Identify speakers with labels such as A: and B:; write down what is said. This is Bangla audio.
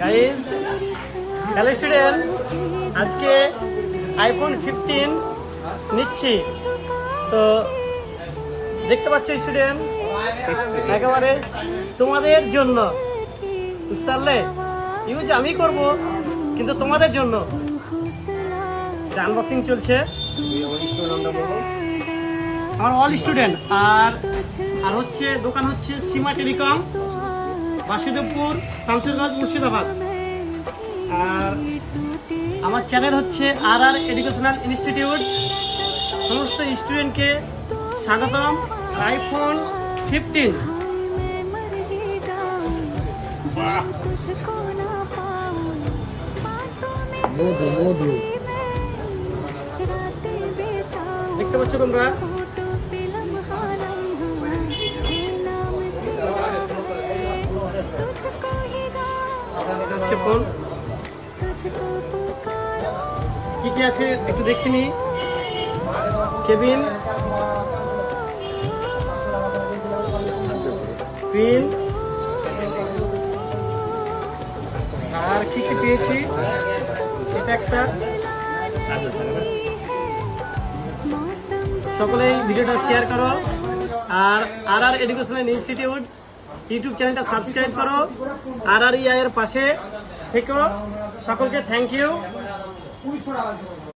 A: গাইস, হ্যালো স্টুডেন্ট, আজকে আইফোন 15 নিচ্ছি। তো দেখতে পাচ্ছ স্টুডেন্ট, একেবারে তোমাদের জন্য, বুঝতে পারলে? ইউজ আমি করব, কিন্তু তোমাদের জন্য। আনবক্সিং চলছে। আমার অল স্টুডেন্ট। আর হচ্ছে দোকান হচ্ছে সীমা টেলিকম, বাসুদেবপুর, শামসুরগঞ্জ, মুর্শিদাবাদ। আর আমার চ্যানেল হচ্ছে আর এডুকেশনাল ইনস্টিটিউট। সমস্ত স্টুডেন্টকে স্বাগতম। আইফোন 15।
B: মধু মধু
A: দেখতে পাচ্ছ তোমরা? হচ্ছে ফোন, কি কি আছে একটু দেখিনি। কেবিন, পিন, আর কি কি পেয়েছি। এটা একটা। সকলেই ভিডিওটা শেয়ার করো, আর এডুকেশনাল ইনস্টিটিউট ইউটিউব চ্যানেলটা সাবস্ক্রাইব করো। RREI এর পাশে থেকো। সকলকে থ্যাংক ইউ।